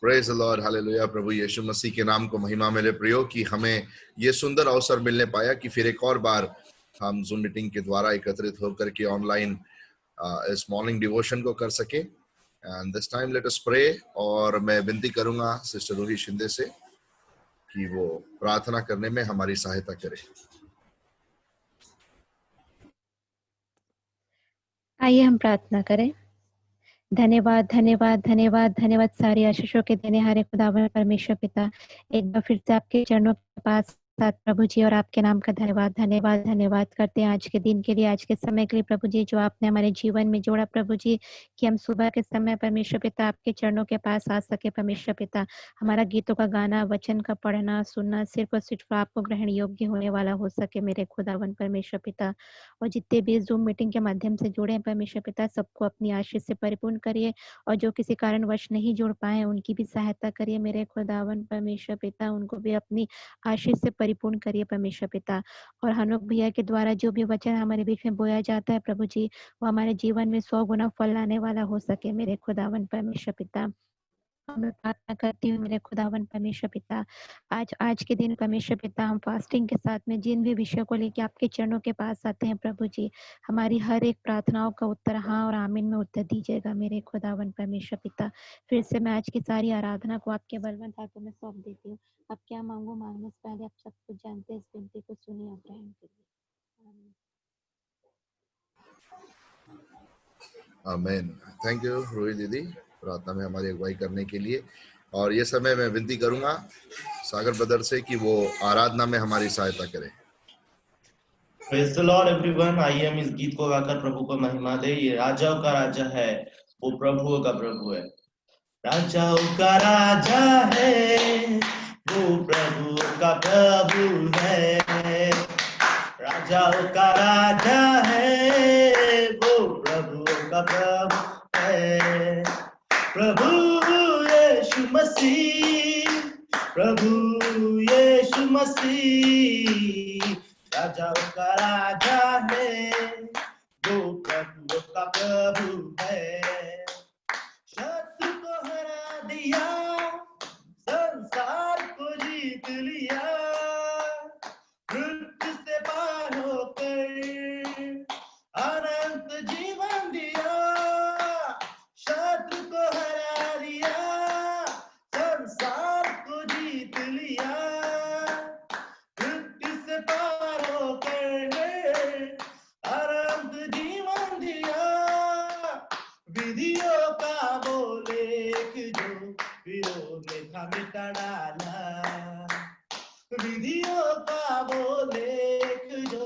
Praise the lord, hallelujah. प्रभु यीशु मसीह के नाम को महिमा मिले प्रियो कि हमें ये सुंदर अवसर मिलने पाया कि फिर एक और बार हम जूम मीटिंग के द्वारा एकत्रित होकर के ऑनलाइन इस मॉर्निंग डिवोशन को कर सके। And this time let us pray. और मैं विनती करूंगा सिस्टर रूही शिंदे से कि वो प्रार्थना करने में हमारी सहायता करे। आइए हम प्रार्थना करें। धन्यवाद धन्यवाद धन्यवाद धन्यवाद सारी आशीषों के देने हारे खुदावन परमेश्वर पिता, एक बार फिर से आपके चरणों के पास साथ प्रभु जी, और आपके नाम का धन्यवाद धन्यवाद धन्यवाद करते हैं आज के दिन के लिए, आज के समय के लिए प्रभु जी, जो आपने हमारे जीवन में जोड़ा प्रभु जी, कि हम सुबह के समय परमेश्वर पिता आपके चरणों के पास आ सके। परमेश्वर पिता, हमारा गीतों का गाना, वचन का पढ़ना सुनना सिर्फ और सिर्फ आपको ग्रहण योग्य होने वाला हो सके मेरे खुदावन परमेश्वर पिता। और जितने भी जूम मीटिंग के माध्यम से जुड़े हैं परमेश्वर पिता, सबको अपनी आशीष से परिपूर्ण करिए, और जो किसी कारणवश नहीं जुड़ पाए उनकी भी सहायता करिए मेरे खुदावन परमेश्वर पिता, उनको भी अपनी आशीष से परिपूर्ण करिए परमेश्वर पिता। और हनोक भैया के द्वारा जो भी वचन हमारे बीच में बोया जाता है प्रभु जी, वो हमारे जीवन में 100 गुना फल लाने वाला हो सके मेरे खुदावन परमेश्वर पिता। मैं प्रार्थना करती हूँ मेरे खुदावन परमेश्वर पिता, आज के दिन परमेश्वर पिता, हम फास्टिंग के साथ में जिन भी विषयों को लेकर आपके चरणों के पास आते हैं प्रभु जी, हमारी हर एक प्रार्थनाओं का उत्तर हाँ और आमीन में उत्तर दीजिएगा मेरे खुदावन परमेश्वर पिता। फिर से मैं आज की सारी आराधना को आपके बलवंत हाथों में सौंप देती हूँ। अब क्या मांगू मांगने से पहले आप सब कुछ जानते हैं, इस विनती को सुनिए और ग्रहण करिए। आमीन। थैंक यू रूही दीदी प्रार्थना में हमारी अगुवाई करने के लिए। और ये समय मैं विनती करूंगा सागर ब्रदर से कि वो आराधना में हमारी सहायता करें। Praise the Lord everyone. आइए हम इस गीत को गाकर प्रभु को महिमा दे। ये राजाओं का राजा है, वो प्रभुओं का प्रभु है। राजाओं का राजा है, वो प्रभुओं का प्रभु है। राजाओं का राजा है, वो प्रभुओं का प्रभु है। प्रभु यीशु मसीह, प्रभु यीशु मसीह, राजाओं का राजा है, वो प्रभुओं का प्रभु है। शत्रु को हरा दिया, संसार को जीत लिया, मृत्यु से पार होकर अनंत जीवन दिया। शत्रु को हरा दिया, संसार को जीत लिया, मृत्यु से पार होकर अनंत जीवन दिया। विधियों का वो लेख जो विरोध में था मिटा डाला, विधियों का वो लेख जो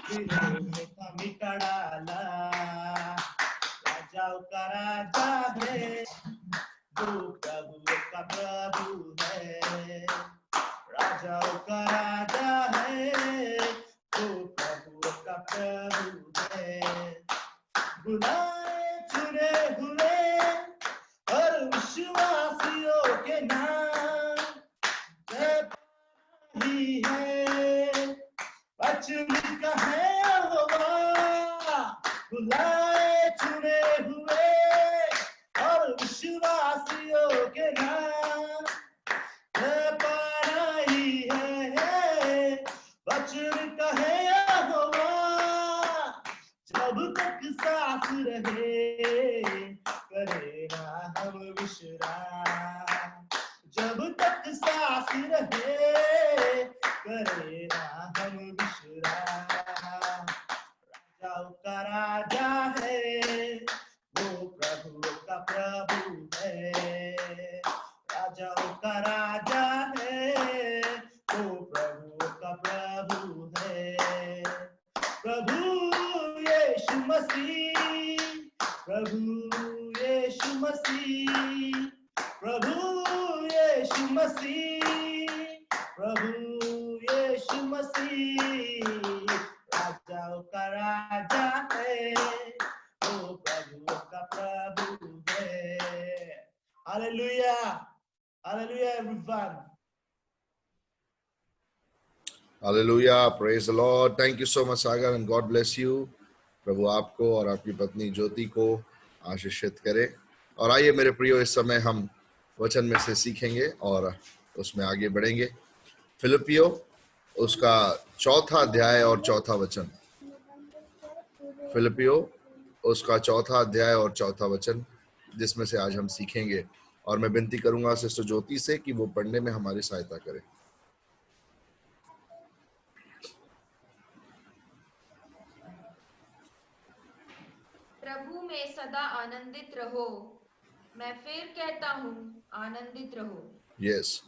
विरोध में था मिटा डाला। राजाओं का राजा है, वो प्रभुओं का प्रभु है। राजाओं का राजा है, वो प्रभुओं का प्रभु है। बुलाए चुने हुए और विश्वासियों के नाम ही है, वचन का है यहोवा। बुलाए चुने हुए और विश्वासियों के नाम पाना ही है, वचन का है यहोवा। जब तक सांस रहे करे ना हम विश्राम, जब तक सांस रहे करे ना हम विश्राम। राजाओं का राजा है, वो प्रभुओं का प्रभु है। राजाओं का राजा है, वो प्रभुओं का प्रभु है। प्रभु यीशु मसीह, प्रभु यीशु मसीह, प्रभु यीशु मसीह, प्रभु यीशु मसीह, राजाओं का राजा है, वो प्रभुओं का प्रभु है। Hallelujah, hallelujah everyone. Hallelujah, praise the lord. Thank you so much Sagar and God bless you. प्रभु आपको और आपकी पत्नी ज्योति को आशीषित करे। और आइए मेरे प्रियो, इस समय हम वचन में से सीखेंगे और उसमें आगे बढ़ेंगे। फिलिपियो उसका 4था अध्याय और 4था वचन। फिलिपियो उसका 4था अध्याय और 4था वचन, जिसमें से आज हम सीखेंगे। और मैं विनती करूंगा सिस्टर ज्योति से कि वो पढ़ने में हमारी सहायता करे। प्रभु में सदा आनंदित रहो। मैं फिर कहता हूँ, आनंदित रहो। यस,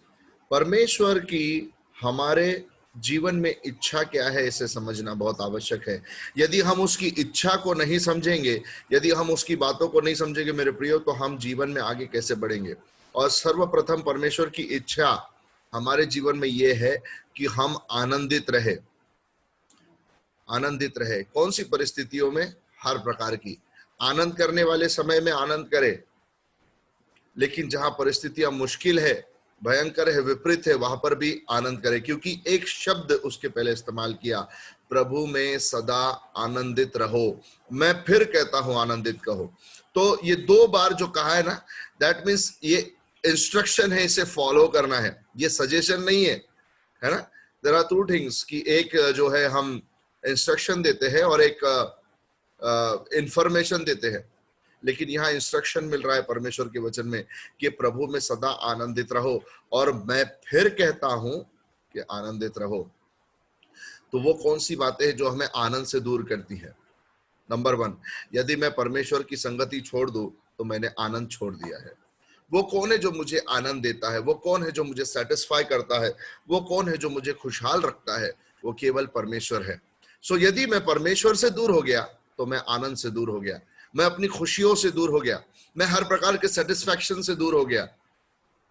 परमेश्वर की हमारे जीवन में इच्छा क्या है इसे समझना बहुत आवश्यक है। यदि हम उसकी इच्छा को नहीं समझेंगे, यदि हम उसकी बातों को नहीं समझेंगे मेरे प्रियो, तो हम जीवन में आगे कैसे बढ़ेंगे। और सर्वप्रथम परमेश्वर की इच्छा हमारे जीवन में यह है कि हम आनंदित रहे। आनंदित रहे कौन सी परिस्थितियों में? हर प्रकार की। आनंद करने वाले समय में आनंद करे, लेकिन जहां परिस्थितियां मुश्किल है, भयंकर है, विपरीत है, वहां पर भी आनंद करे। क्योंकि एक शब्द उसके पहले इस्तेमाल किया, प्रभु में सदा आनंदित रहो। मैं फिर कहता हूं आनंदित कहो। तो ये 2 बार जो कहा है ना, दैट मीन्स ये इंस्ट्रक्शन है, इसे फॉलो करना है, ये सजेशन नहीं है ना। देयर आर 2 थिंग्स कि एक जो है हम इंस्ट्रक्शन देते हैं और एक इंफॉर्मेशन देते हैं। लेकिन यहाँ इंस्ट्रक्शन मिल रहा है परमेश्वर के वचन में कि प्रभु में सदा आनंदित रहो, और मैं फिर कहता हूं कि आनंदित रहो। तो वो कौन सी बातें हैं जो हमें आनंद से दूर करती है? नंबर 1, यदि मैं परमेश्वर की संगति छोड़ दूं तो मैंने आनंद छोड़ दिया है। वो कौन है जो मुझे आनंद देता है? वो कौन है जो मुझे सेटिस्फाई करता है? वो कौन है जो मुझे खुशहाल रखता है? वो केवल परमेश्वर है। सो यदि मैं परमेश्वर से दूर हो गया तो मैं आनंद से दूर हो गया, मैं अपनी खुशियों से दूर हो गया, मैं हर प्रकार के सेटिस्फैक्शन से दूर हो गया,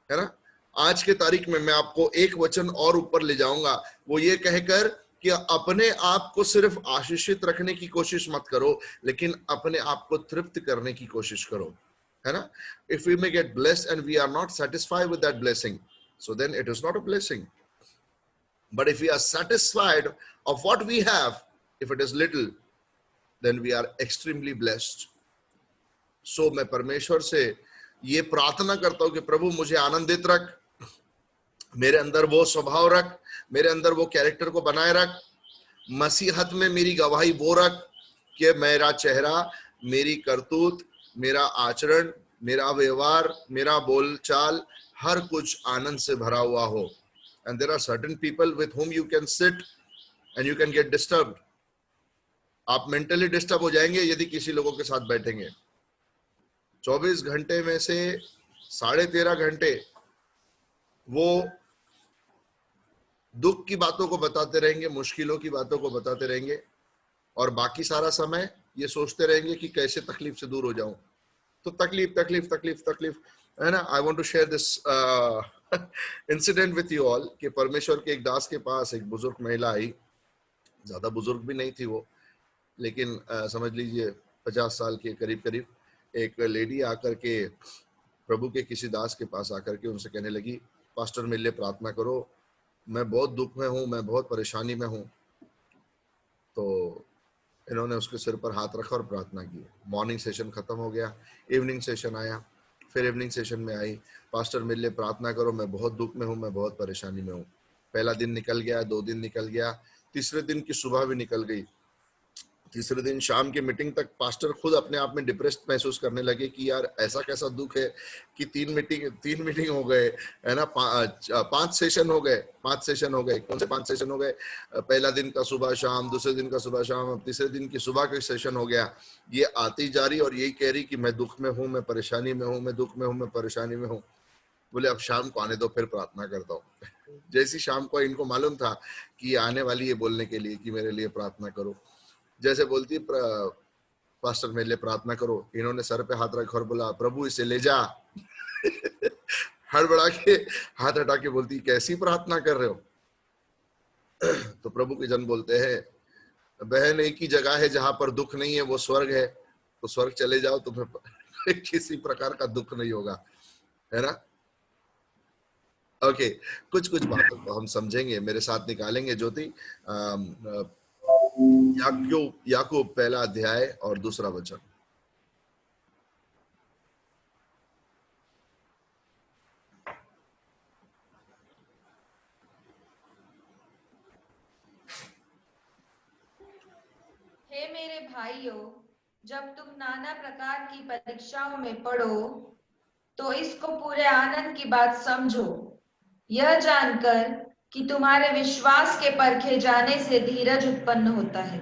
है ना। आज के तारीख में मैं आपको एक वचन और ऊपर ले जाऊंगा, वो ये कहकर कि अपने आप को सिर्फ आशीषित रखने की कोशिश मत करो, लेकिन अपने आप को तृप्त करने की कोशिश करो, है ना। If we may get blessed and we are not satisfied with that blessing, so then it is not a blessing. But if we are satisfied of what we have, if it is little, then we are extremely blessed. So मैं परमेश्वर से ये प्रार्थना करता हूं कि प्रभु मुझे आनंदित रख, मेरे अंदर वो स्वभाव रख, मेरे अंदर वो कैरेक्टर को बनाए रख, मसीहत में मेरी गवाही वो रख कि मेरा चेहरा, मेरी करतूत, मेरा आचरण, मेरा व्यवहार, मेरा बोलचाल, हर कुछ आनंद से भरा हुआ हो। And there are certain people with whom you can sit and you can get disturbed. आप मेंटली डिस्टर्ब हो जाएंगे यदि किसी लोगों के साथ बैठेंगे। 24 घंटे में से 13.5 घंटे वो दुख की बातों को बताते रहेंगे, मुश्किलों की बातों को बताते रहेंगे, और बाकी सारा समय ये सोचते रहेंगे कि कैसे तकलीफ से दूर हो जाऊं। तो तकलीफ तकलीफ तकलीफ तकलीफ, है ना। I want to share this incident with you all कि परमेश्वर के एक दास के पास एक बुजुर्ग महिला आई। ज्यादा बुजुर्ग भी नहीं थी वो, लेकिन समझ लीजिए 50 साल के करीब करीब। एक लेडी आकर के प्रभु के किसी दास के पास आकर के उनसे कहने लगी, पास्टर मेरे लिए प्रार्थना करो, मैं बहुत दुख में हूँ, मैं बहुत परेशानी में हूँ। तो इन्होंने उसके सिर पर हाथ रखा और प्रार्थना की। मॉर्निंग सेशन खत्म हो गया, इवनिंग सेशन आया, फिर इवनिंग सेशन में आई, पास्टर मेरे लिए प्रार्थना करो, मैं बहुत दुख में हूँ, मैं बहुत परेशानी में हूँ। पहला दिन निकल गया, 2 दिन निकल गया, तीसरे दिन की सुबह भी निकल गई। तीसरे दिन शाम की मीटिंग तक पास्टर खुद अपने आप में डिप्रेस्ड महसूस करने लगे कि यार ऐसा कैसा दुख है कि 3 मीटिंग हो गए, है ना, 5 सेशन हो गए। 5 सेशन हो गए। कौन से 5 सेशन हो गए? पहला दिन का सुबह शाम, दूसरे दिन का सुबह शाम, अब तीसरे दिन की सुबह का सेशन हो गया। ये आती जा रही और यही कह रही कि मैं दुख में हूँ, मैं परेशानी में हूँ, मैं दुख में हूँ, मैं परेशानी में हूँ। बोले अब शाम को आने दो, फिर प्रार्थना करता हूँ। जैसी शाम को इनको मालूम था कि आने वाली है बोलने के लिए कि मेरे लिए प्रार्थना करो, जैसे बोलती पास्टर मेरे लिए प्रार्थना करो, इन्होंने सर पे हाथ रखा और बोला प्रभु इसे ले जा। हड़बड़ा के हाथ हटा के बोलती कैसी प्रार्थना कर रहे हो? तो प्रभु के जन बोलते हैं, बहन एक ही जगह है जहां पर दुख नहीं है, वो स्वर्ग है, तो स्वर्ग चले जाओ, तुम्हें किसी प्रकार का दुख नहीं होगा, है ना। ओके, कुछ बातों को हम समझेंगे, मेरे साथ निकालेंगे ज्योति। याकूब पहला अध्याय और दूसरा वचन। भाइयों, जब तुम नाना प्रकार की परीक्षाओं में पड़ो, तो इसको पूरे आनंद की बात समझो, यह जानकर कि तुम्हारे विश्वास के परखे जाने से धीरज उत्पन्न होता है।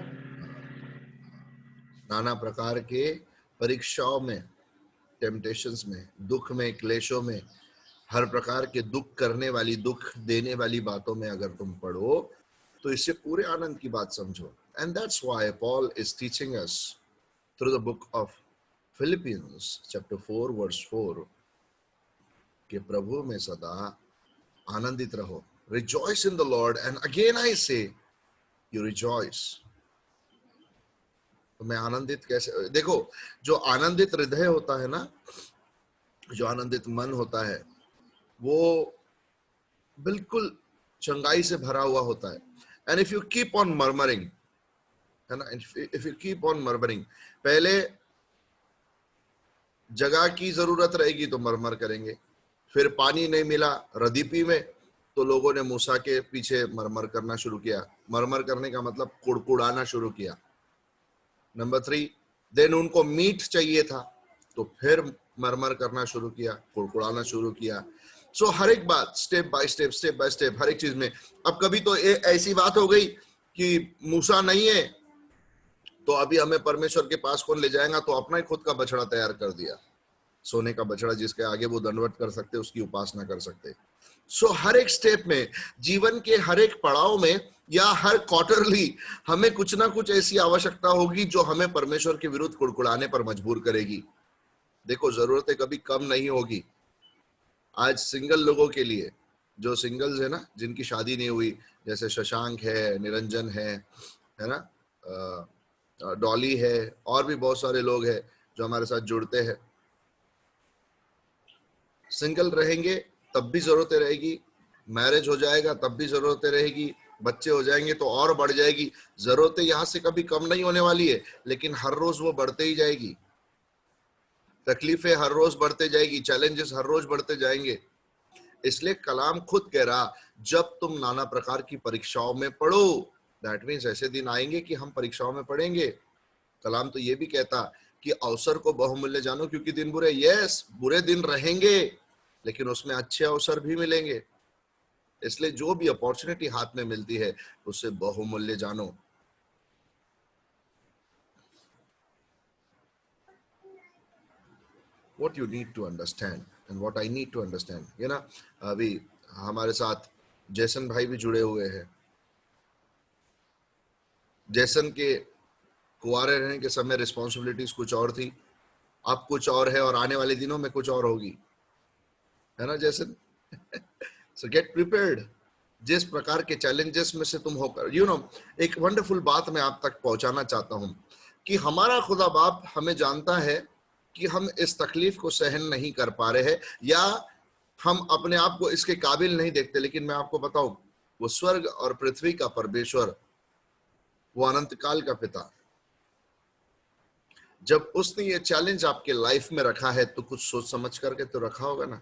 नाना प्रकार के परीक्षाओं में, टेम्पटेशंस में, दुख में, क्लेशों में, हर प्रकार के दुख करने वाली, दुख देने वाली बातों में अगर तुम पढ़ो तो इससे पूरे आनंद की बात समझो. And that's why Paul is teaching us through the book of Philippians chapter 4 verse 4 कि प्रभु में सदा आनंदित रहो. Rejoice in the Lord, and again I say you rejoice. तो मैं आनंदित कैसे, देखो, जो आनंदित हृदय होता है ना, जो आनंदित मन होता है, वो बिल्कुल चंगाई से भरा हुआ होता है. And if you keep on murmuring, है ना, if you keep on murmuring, पहले जगह की जरूरत रहेगी तो मरमर करेंगे, फिर पानी नहीं मिला रदीपी में तो लोगों ने मूसा के पीछे मरमर करना शुरू किया. मरमर करने का मतलब कुड़कुड़ाना शुरू किया. नंबर 3, देन उनको मीट चाहिए था तो फिर मरमर करना शुरू किया, कुड़कुड़ाना शुरू किया. सो हर एक बात स्टेप बाय स्टेप, हर एक चीज में. अब कभी तो ऐसी बात हो गई कि मूसा नहीं है तो अभी हमें परमेश्वर के पास कौन ले जाएगा, तो अपना ही खुद का बछड़ा तैयार कर दिया, सोने का बछड़ा जिसके आगे वो दंडवत कर सकते, उसकी उपासना कर सकते. सो हर एक स्टेप में, जीवन के हर एक पड़ाव में या हर क्वार्टरली हमें कुछ ना कुछ ऐसी आवश्यकता होगी जो हमें परमेश्वर के विरुद्ध कुड़कुड़ाने पर मजबूर करेगी. देखो, जरूरतें कभी कम नहीं होगी. आज सिंगल लोगों के लिए, जो सिंगल्स है ना, जिनकी शादी नहीं हुई, जैसे शशांक है, निरंजन है ना, डॉली है, और भी बहुत सारे लोग हैं जो हमारे साथ जुड़ते हैं. सिंगल रहेंगे तब भी जरूरतें रहेगी, मैरिज हो जाएगा तब भी जरूरतें रहेगी, बच्चे हो जाएंगे तो और बढ़ जाएगी. जरूरतें यहां से कभी कम नहीं होने वाली है, लेकिन हर रोज वो बढ़ते ही जाएगी. तकलीफें हर रोज बढ़ते जाएगी, चैलेंजेस हर रोज बढ़ते जाएंगे. इसलिए कलाम खुद कह रहा, जब तुम नाना प्रकार की परीक्षाओं में पढ़ो, दैट मीन्स ऐसे दिन आएंगे कि हम परीक्षाओं में पढ़ेंगे. कलाम तो ये भी कहता कि अवसर को बहुमूल्य जानो क्योंकि दिन बुरे. यस, बुरे दिन रहेंगे, लेकिन उसमें अच्छे अवसर भी मिलेंगे. इसलिए जो भी अपॉर्चुनिटी हाथ में मिलती है उसे बहुमूल्य जानो. What you need to understand and what I need to understand, ये ना, अभी हमारे साथ जैसन भाई भी जुड़े हुए हैं. जैसन के कुंवारे रहने के समय रिस्पॉन्सिबिलिटीज कुछ और थी, अब कुछ और है, और आने वाले दिनों में कुछ और होगी, है ना जैसन. सो गेट प्रिपेयर्ड. जिस प्रकार के चैलेंजेस में से तुम होकर, एक वंडरफुल बात मैं आप तक पहुंचाना चाहता हूं कि हमारा खुदा बाप हमें जानता है कि हम इस तकलीफ को सहन नहीं कर पा रहे हैं या हम अपने आप को इसके काबिल नहीं देखते. लेकिन मैं आपको बताऊं, वो स्वर्ग और पृथ्वी का परमेश्वर, वो अनंत काल का पिता, जब उसने ये चैलेंज आपके लाइफ में रखा है तो कुछ सोच समझ करके तो रखा होगा ना.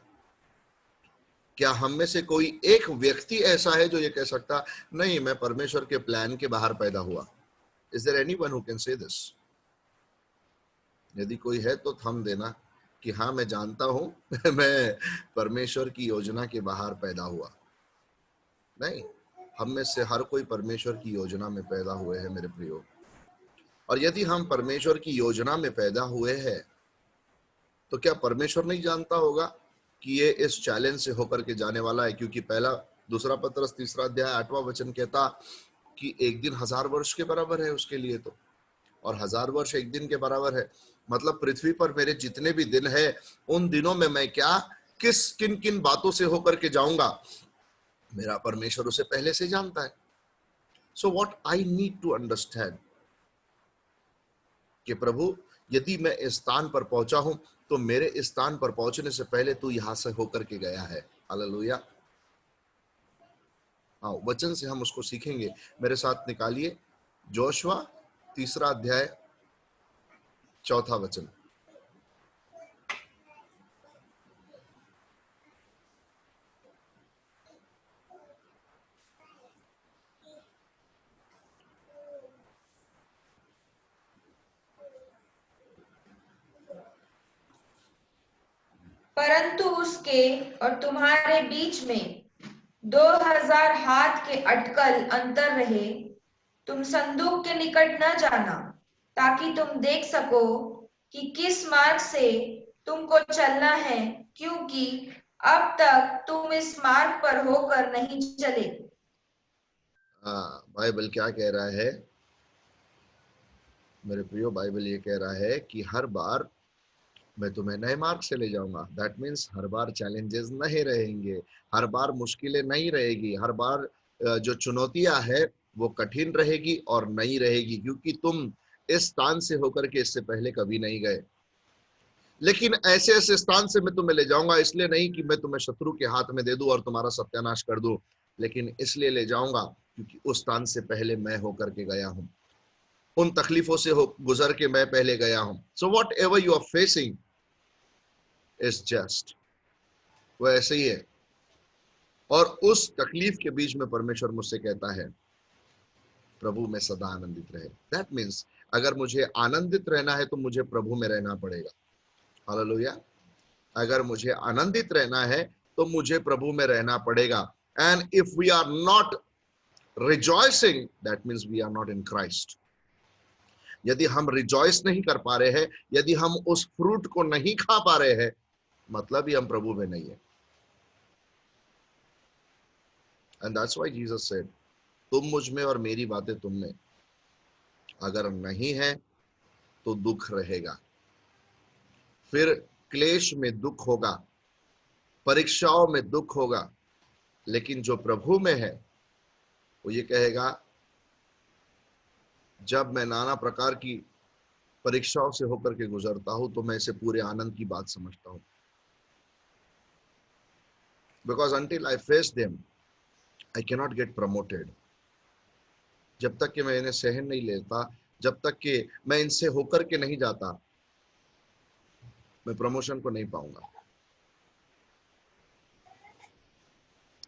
क्या हम में से कोई एक व्यक्ति ऐसा है जो ये कह सकता, नहीं मैं परमेश्वर के प्लान के बाहर पैदा हुआ? Is there anyone who can say this? यदि कोई है तो थम देना कि हाँ मैं जानता हूं मैं परमेश्वर की योजना के बाहर पैदा हुआ. नहीं, हम में से हर कोई परमेश्वर की योजना में पैदा हुए हैं मेरे प्रियो. और यदि हम परमेश्वर की योजना में पैदा हुए हैं तो क्या परमेश्वर नहीं जानता होगा कि ये इस चैलेंज से होकर के जाने वाला है? क्योंकि पहला, दूसरा पत्रस 3 अध्याय 8वां वचन कहता कि एक दिन 1000 वर्ष के बराबर है उसके लिए, तो और 1000 वर्ष एक दिन के बराबर है. मतलब पृथ्वी पर मेरे जितने भी दिन है, उन दिनों में मैं क्या, किन किन बातों से होकर के जाऊंगा, मेरा परमेश्वर उसे पहले से जानता है. So what I need to understand कि प्रभु, यदि मैं इस स्थान पर पहुंचा हूं तो मेरे इस स्थान पर पहुंचने से पहले तू यहां से होकर के गया है. हालेलुया. हाँ, वचन से हम उसको सीखेंगे. मेरे साथ निकालिए जोशुआ 3 अध्याय 4 वचन. परंतु उसके और तुम्हारे बीच में 2000 हाथ के अटकल अंतर रहे। तुम संदूक के निकट न जाना, ताकि तुम देख सको कि किस मार्ग से तुमको चलना है, क्योंकि अब तक तुम इस मार्ग पर होकर नहीं चले। बाइबल क्या कह रहा है मेरे प्रियो? बाइबल ये कह रहा है कि हर बार मैं तुम्हें नए मार्ग से ले जाऊंगा। That means her bar challenges नहीं रहेंगे, हर बार मुश्किलें नहीं रहेगी, हर बार जो चुनौतियां है वो कठिन रहेगी और नई रहेगी, क्योंकि तुम इस स्थान से होकर के इससे पहले कभी नहीं गए। लेकिन ऐसे ऐसे स्थान से मैं तुम्हें ले जाऊंगा, इसलिए नहीं कि मैं तुम्हें शत्रु के हाथ में दे दूं और तुम्हारा सत्यानाश कर दूं, लेकिन इसलिए ले जाऊंगा क्योंकि उस स्थान से पहले मैं होकर के गया हूं, उन तकलीफों से गुजर के मैं पहले गया हूं। So whatever you are facing is just, वो ऐसे ही है। और उस तकलीफ के बीच में परमेश्वर मुझसे कहता है प्रभु में सदा आनंदित रहे। दैट मीन्स अगर मुझे आनंदित रहना है तो मुझे प्रभु में रहना पड़ेगा। हालेलुया। अगर मुझे आनंदित रहना है तो मुझे प्रभु में रहना पड़ेगा। And if we are not rejoicing, that means we are not in Christ. यदि हम रिजॉइस नहीं कर पा रहे हैं, यदि हम उस फ्रूट को नहीं खा पा रहे हैं, मतलब ही हम प्रभु में नहीं है। And that's why Jesus said, तुम मुझ में और मेरी बातें तुम में। अगर नहीं है तो दुख रहेगा, फिर क्लेश में दुख होगा, परीक्षाओं में दुख होगा। लेकिन जो प्रभु में है वो ये कहेगा, जब मैं नाना प्रकार की परीक्षाओं से होकर के गुजरता हूं तो मैं इसे पूरे आनंद की बात समझता हूं। Because until I face them I can not gate promoted. जब तक कि मैं इन्हें सहन नहीं लेता, जब तक कि मैं इनसे होकर के नहीं जाता, मैं प्रमोशन को नहीं पाऊंगा।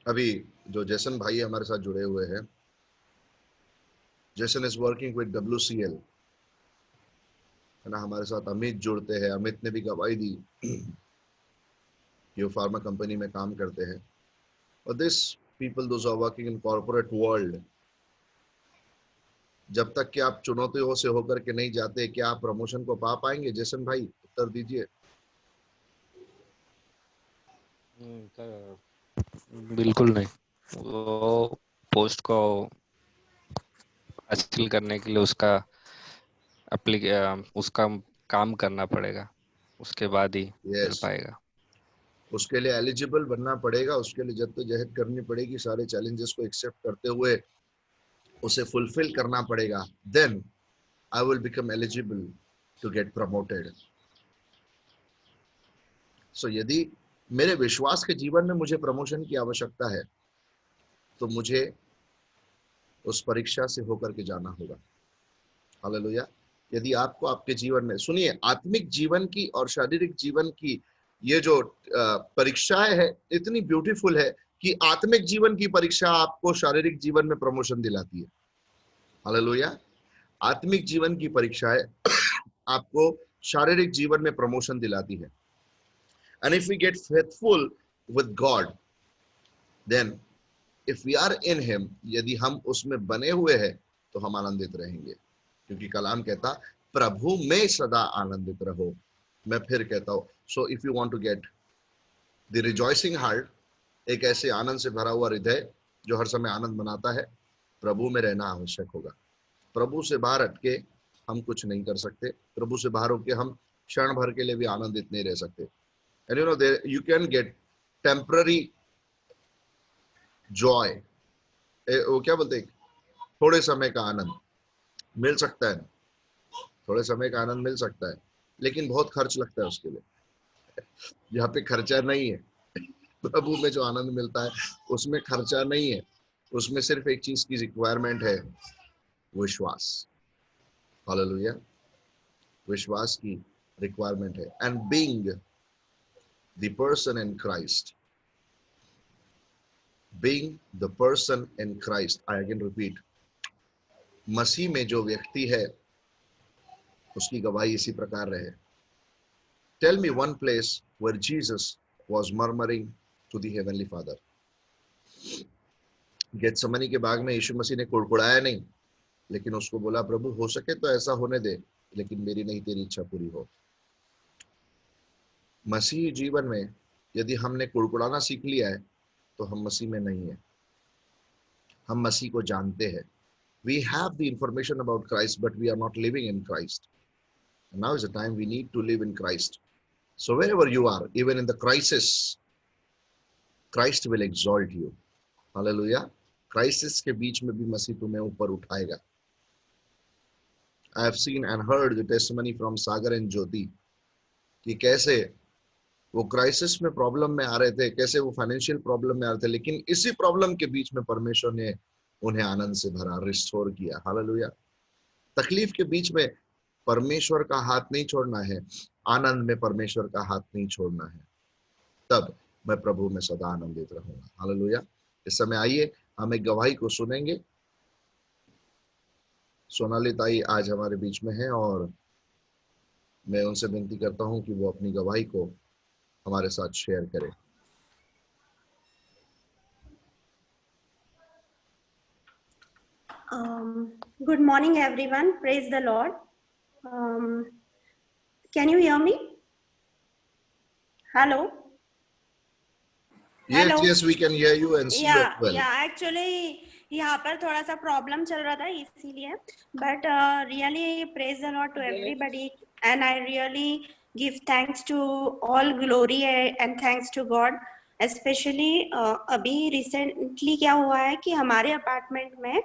अभी जो जैसन भाई हमारे साथ जुड़े हुए हैं, जैसन इज वर्किंग विद WCL, है ना। हमारे साथ अमित जुड़ते हैं। अमित ने भी गवाही दी कि वो फार्मा कंपनी में काम करते हैं। और this people those are working in corporate world, जब तक कि आप चुनौतियों से होकर के नहीं जाते, क्या आप प्रमोशन को पा पाएंगे? जैसन भाई उत्तर दीजिए। बिल्कुल नहीं। वो पोस्ट को हासिल करने के लिए उसका काम करना पड़ेगा, उसके बाद ही मिल यस, पाएगा। उसके लिए एलिजिबल बनना पड़ेगा, उसके लिए जद्दोजहद करनी पड़ेगी, सारे चैलेंजेस को एक्सेप्ट करते हुए उसे फुलफिल करना पड़ेगा। Then I will become eligible to get promoted. So यदि मेरे विश्वास के जीवन में मुझे प्रमोशन की आवश्यकता है तो मुझे उस परीक्षा से होकर के जाना होगा। हालेलुया। यदि आपको आपके जीवन में, सुनिए, आत्मिक जीवन की और शारीरिक जीवन की ये जो परीक्षाएं है इतनी ब्यूटीफुल है कि आत्मिक जीवन की परीक्षा आपको शारीरिक जीवन में प्रमोशन दिलाती है। हालेलुया। आत्मिक जीवन की परीक्षाएं आपको शारीरिक जीवन में प्रमोशन दिलाती है। And if we get faithful with God, then if we are in him, यदि हम उसमें बने हुए हैं तो हम आनंदित रहेंगे, क्योंकि कलाम कहता प्रभु में सदा आनंदित रहो। मैं फिर कहता हूं, so if you want to get the rejoicing heart, एक ऐसे आनंद से भरा हुआ हृदय जो हर समय आनंद मनाता है, प्रभु में रहना आवश्यक होगा। प्रभु से बाहर हटके हम कुछ नहीं कर सकते। प्रभु से बाहर होके हम क्षण भर के लिए भी आनंदित नहीं रह सकते। And you know you can get temporary Joy, वो क्या बोलते हैं, थोड़े समय का आनंद मिल सकता है, थोड़े समय का आनंद मिल सकता है, लेकिन बहुत खर्च लगता है उसके लिए। यहाँ पे खर्चा नहीं है। प्रभु में जो आनंद मिलता है उसमें खर्चा नहीं है, उसमें सिर्फ एक चीज की रिक्वायरमेंट है, विश्वास। हालेलुया। विश्वास की रिक्वायरमेंट है। And being the person in Christ, being the person in Christ, I again repeat, मसीह में जो व्यक्ति है उसकी गवाही इसी प्रकार रहे। Tell me one place where Jesus was murmuring to the heavenly Father. Gethsemane के बाग में यीशु मसीह ने कुड़कुड़ाया नहीं, लेकिन उसको बोला प्रभु हो सके तो ऐसा होने दे, लेकिन मेरी नहीं तेरी इच्छा पूरी हो। मसीही जीवन में यदि हमने कुड़कुड़ाना सीख लिया है तो हम मसीह में नहीं है, हम मसीह को जानते हैं। We have the information about Christ, but we are not living in Christ. And now is the time we need to live in Christ. So wherever you are, even in the crisis, Christ will exalt you. Hallelujah. Crisis के बीच में भी मसीह तुम्हें ऊपर उठाएगा। I have seen and heard the testimony from Sagar and Jyoti कि कैसे वो crisis में प्रॉब्लम में आ रहे थे, कैसे वो फाइनेंशियल प्रॉब्लम में आ रहे थे, लेकिन इसी प्रॉब्लम के बीच में परमेश्वर ने उन्हें आनंद से भरा, रिस्टोर किया। हालेलुया। तकलीफ के बीच में परमेश्वर का हाथ नहीं छोड़ना है, आनंद में परमेश्वर का हाथ नहीं छोड़ना है, तब मैं प्रभु में सदा आनंदित रहूंगा। हालेलुया। इस समय आइए हम एक गवाही को सुनेंगे। सोनाली ताई आज हमारे बीच में है और मैं उनसे विनती करता हूं कि वो अपनी गवाही को हमारे साथ शेयर करें। Good morning, everyone. Praise the Lord. Can you hear me? Hello. Yes, Hello? yes, we can hear you and see you as well. Yeah. Actually, यहाँ पर थोड़ा सा प्रॉब्लम चल रहा था इसीलिए, but really praise the Lord to everybody, and I really give thanks to all glory and thanks to God. Especially अभी recently क्या हुआ है कि हमारे अपार्टमेंट में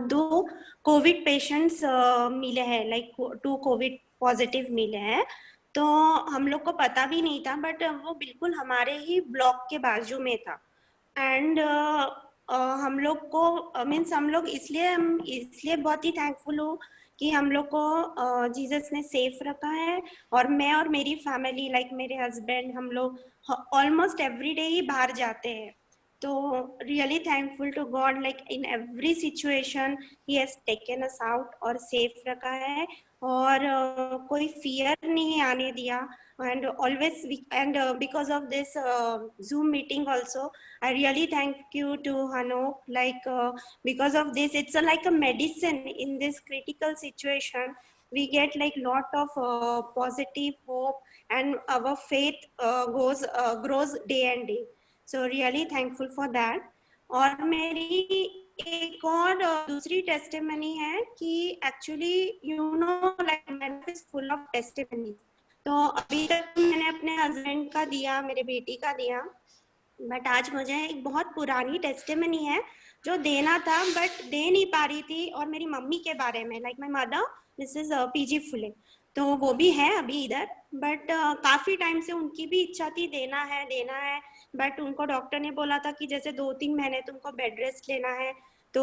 2 कोविड पेशेंट्स मिले हैं, लाइक 2 कोविड पॉजिटिव मिले हैं। तो हम लोग को पता भी नहीं था, बट वो बिल्कुल हमारे ही ब्लॉक के बाजू में था। एंड हम लोग को मीन्स हम लोग इसलिए बहुत ही थैंकफुल हूँ कि हम लोग को जीसस ने सेफ रखा है। और मैं और मेरी फैमिली, लाइक मेरे हस्बैंड, हम लोग ऑलमोस्ट एवरी डे ही बाहर जाते हैं। तो really thankful to God, like in every situation he has taken us out और सेफ रखा है, और कोई फियर नहीं आने दिया। and always and because of this Zoom meeting also, I really thank you to Hanok, like because of this it's like a medicine in this critical situation. We get like lot of positive hope, and our faith grows day and day. So really thankful for that. और मेरी एक और दूसरी testimony है कि actually you know like my life is full of testimony. तो अभी तक मैंने अपने हस्बैंड का दिया, मेरे बेटी का दिया, बट आज मुझे एक बहुत पुरानी टेस्टिमनी है जो देना था बट दे नहीं पा रही थी। और मेरी मम्मी के बारे में, like my mother Mrs PG Phule, तो वो भी है अभी इधर, बट काफ़ी टाइम से उनकी भी इच्छा थी देना है, बट उनको डॉक्टर ने बोला था कि जैसे 2-3 महीने तुमको बेड रेस्ट लेना है, तो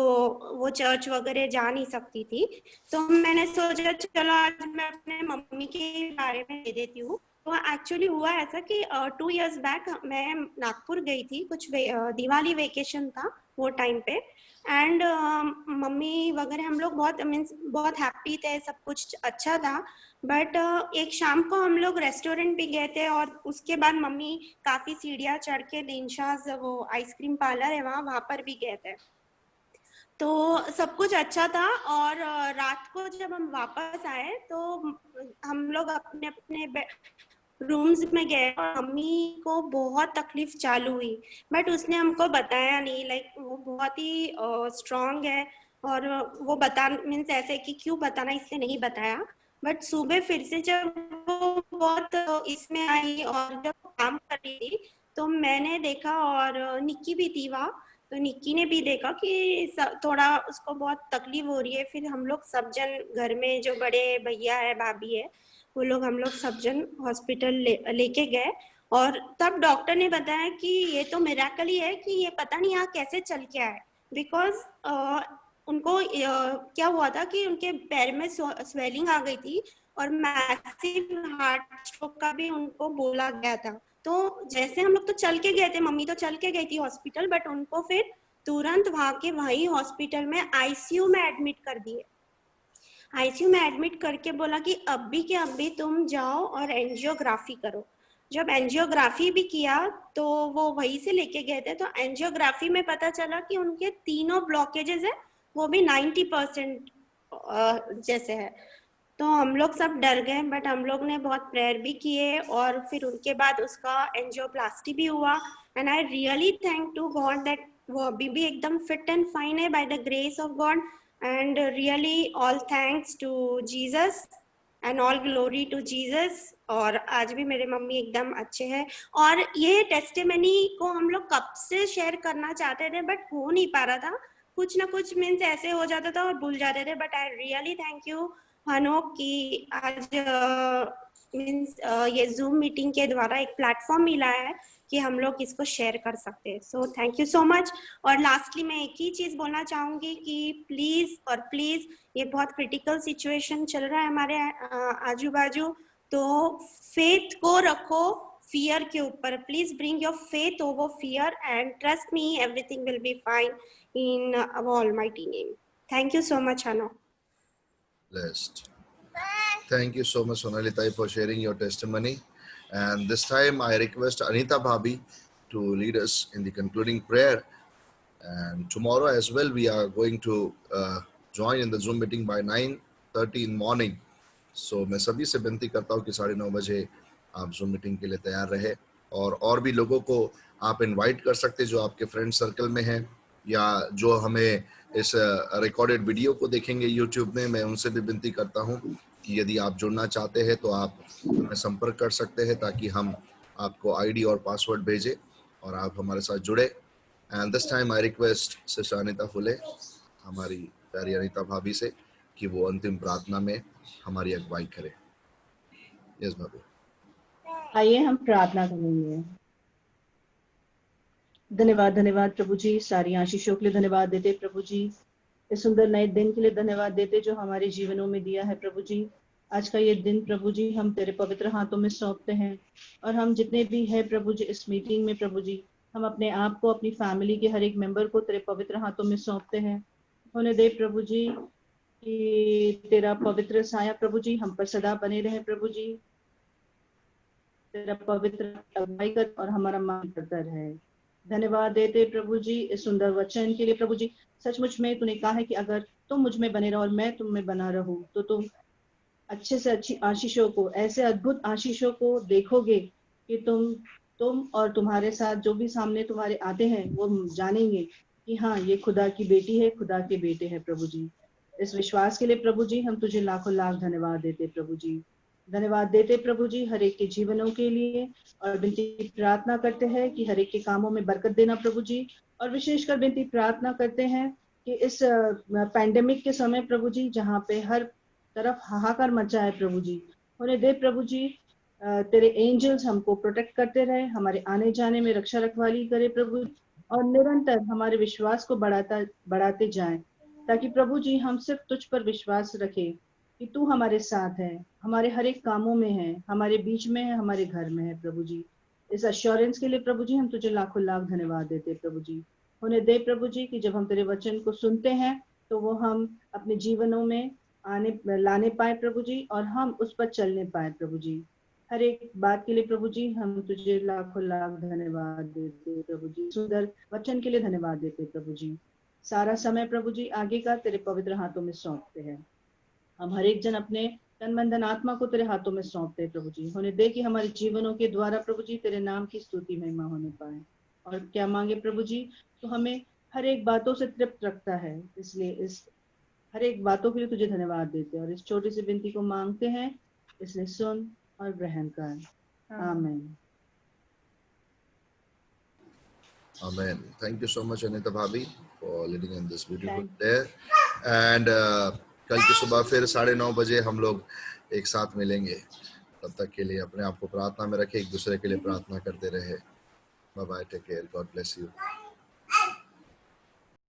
वो चर्च वगैरह जा नहीं सकती थी। तो मैंने सोचा चलो आज मैं अपने मम्मी के बारे में दे देती हूँ। तो एक्चुअली हुआ ऐसा कि 2 इयर्स बैक मैं नागपुर गई थी, कुछ दिवाली वेकेशन था वो टाइम पे, एंड मम्मी वगैरह हम लोग बहुत हैप्पी थे, सब कुछ अच्छा था। बट एक शाम को हम लोग रेस्टोरेंट भी गए थे, और उसके बाद मम्मी काफ़ी सीढ़ियाँ चढ़ के दिनशाज वो आइसक्रीम पार्लर है वहाँ पर भी गए थे। तो सब कुछ अच्छा था। और रात को जब हम वापस आए तो हम लोग अपने अपने रूम्स में गए, और मम्मी को बहुत तकलीफ चालू हुई, बट उसने हमको बताया नहीं। लाइक वो बहुत ही स्ट्रांग है, और वो मीन्स ऐसे कि क्यों बताना, इसलिए नहीं बताया। बट सुबह फिर से जब वो बहुत इसमें आई और जब काम कर रही थी तो मैंने देखा, और निक्की भी थी वहाँ, तो निक्की ने भी देखा कि थोड़ा उसको बहुत तकलीफ हो रही है। फिर हम लोग सब जन घर में, जो बड़े भैया है, भाभी है, वो लोग हम लोग सब जन हॉस्पिटल लेके गए। और तब डॉक्टर ने बताया कि ये तो मिरेकल ही है कि ये पता नहीं यहाँ कैसे चल के आए, बिकॉज उनको क्या हुआ था कि उनके पैर में स्वेलिंग आ गई थी, और मैसिव हार्ट स्ट्रोक का भी उनको बोला गया था। तो जैसे हम लोग तो चल के गए थे, मम्मी तो चल के गई थी हॉस्पिटल, बट उनको फिर तुरंत वही हॉस्पिटल में आईसीयू में एडमिट कर दिए। आईसीयू में एडमिट करके बोला कि अभी के अभी तुम जाओ और एंजियोग्राफी करो। जब एंजियोग्राफी भी किया तो वो वहीं से लेके गए थे, तो एंजियोग्राफी में पता चला कि उनके तीनों ब्लॉकेजेस है वो भी 90% जैसे है। तो हम लोग सब डर गए, बट हम लोग ने बहुत प्रेयर भी किए और फिर उनके बाद उसका एंजियोप्लास्टी भी हुआ। And I really thank to God that वो अभी भी एकदम फिट एंड फाइन है by the grace of God. And really all thanks to Jesus and all glory to Jesus. और आज भी मेरे मम्मी एकदम अच्छे हैं। और ये टेस्टिमनी को हम लोग कब से शेयर करना चाहते थे बट हो नहीं पा रहा था, कुछ ना कुछ मीन्स ऐसे हो जाता था और भूल जाते थे। But I really thank you हनो कि आज मीन्स ये जूम मीटिंग के द्वारा एक प्लेटफॉर्म मिला है कि हम लोग इसको शेयर कर सकते हैं। So thank you so much. और लास्टली मैं एक ही चीज बोलना चाहूंगी कि प्लीज ये बहुत क्रिटिकल सिचुएशन चल रहा है हमारे आजू बाजू, तो फेथ को रखो फियर के ऊपर। Please bring your faith over fear and trust me everything will be fine in almighty name. Thank you so much हनो। Blessed. Thank you so much, Sonali Tai, for sharing your testimony. And this time, I request Anita Bhabhi to lead us in the concluding prayer. And tomorrow as well, we are going to join in the Zoom meeting by 9:30 in morning. So मैं सभी से विनती करता हूँ कि 9:30 बजे आप Zoom meeting के लिए तैयार रहे। और भी लोगों को आप इनवाइट कर सकते हैं जो आपके फ्रेंड सर्कल में हैं या जो हमें इस रिकॉर्डेड वीडियो को देखेंगे यूट्यूब में। मैं उनसे भी विनती करता हूं कि यदि आप जुड़ना चाहते हैं तो आप हमें संपर्क कर सकते हैं ताकि हम आपको आईडी और पासवर्ड भेजें और आप हमारे साथ जुड़े। And this time I request sister Anita Phule, हमारी प्यारी अनीता भाभी से, कि वो अंतिम प्रार्थना में हमारी अगुवाई करें। यस भाभी। आइए हम प्रार्थना करेंगे। धन्यवाद धन्यवाद प्रभु जी, सारी आशीषों के लिए धन्यवाद देते प्रभु जी, इस सुंदर नए दिन के लिए धन्यवाद देते जो हमारे जीवनों में दिया है प्रभु जी। आज का ये दिन प्रभु जी हम तेरे पवित्र हाथों में सौंपते हैं और हम जितने भी है प्रभु जी इस मीटिंग में प्रभु जी, हम अपने आप को, अपनी फैमिली के हर एक मेंबर को तेरे पवित्र हाथों में सौंपते हैं। होने दे प्रभु जी कि तेरा पवित्र साया प्रभु जी हम पर सदा बने रहे प्रभु जी, तेरा पवित्र अगुवाई कर और हमारा मान करता रहे। धन्यवाद देते प्रभु जी इस सुंदर वचन के लिए प्रभु जी। सचमुच में तूने कहा है कि अगर तुम मुझ में बने रहो और मैं तुम में बना रहूं तो तुम अच्छे से अच्छी आशीषों को, ऐसे अद्भुत आशीषों को देखोगे कि तुम और तुम्हारे साथ जो भी सामने तुम्हारे आते हैं वो जानेंगे कि हाँ ये खुदा की बेटी है, खुदा के बेटे हैं प्रभु जी। इस विश्वास के लिए प्रभु जी हम तुझे लाखों लाख धन्यवाद देते प्रभु जी। धन्यवाद देते प्रभु जी हर एक के जीवनों के लिए और विनती प्रार्थना करते हैं कि हर एक के कामों में बरकत देना प्रभु जी। और विशेषकर विनती प्रार्थना करते हैं कि इस पैंडेमिक के समय प्रभु जी जहाँ पे हर तरफ हाहाकार मचा है प्रभु जी, उन्हें दे प्रभु जी तेरे एंजल्स हमको प्रोटेक्ट करते रहे, हमारे आने जाने में रक्षा रखवाली करे प्रभु, और निरंतर हमारे विश्वास को बढ़ाते जाए ताकि प्रभु जी हम सिर्फ तुझ पर विश्वास रखें कि तू हमारे साथ है, हमारे हर एक कामों में है, हमारे बीच में है, हमारे घर में है प्रभु जी। इस अश्योरेंस के लिए प्रभु जी हम तुझे लाखों लाख धन्यवाद देते प्रभु जी। होने दे प्रभु जी कि जब हम तेरे वचन को सुनते हैं तो वो हम अपने जीवनों में लाने पाए प्रभु जी और हम उस पर चलने पाए प्रभु जी। हर एक बात के लिए प्रभु जी हम तुझे लाखों लाख धन्यवाद देते प्रभु जी। सुंदर वचन के लिए धन्यवाद देते प्रभु जी। सारा समय प्रभु जी आगे का तेरे पवित्र हाथों में सौंपते हैं। हम हर एक जन अपने तन मन धन आत्मा को तेरे हाथों में सौंपते प्रभु जी। होने दे कि हमारे जीवनों के द्वारा प्रभु जी तेरे नाम की स्तुति महिमा होने पाए। और क्या मांगे प्रभु जी, तो हमें हर एक बातों से तृप्त रखता है, इसलिए इस हर एक बातों के लिए तुझे धन्यवाद देते हैं और इस छोटी सी विनती को मांगते हैं, इसलिए सुन और ग्रहण कर। आमीन। Amen. Thank you so much, Anita Bhabhi, for leading in this beautiful day. And कल की सुबह फिर 9:30 बजे हम लोग एक साथ मिलेंगे। तब तक के लिए अपने आप को प्रार्थना में रखें, एक दूसरे के लिए प्रार्थना करते रहे। Bye bye, take care, God bless you.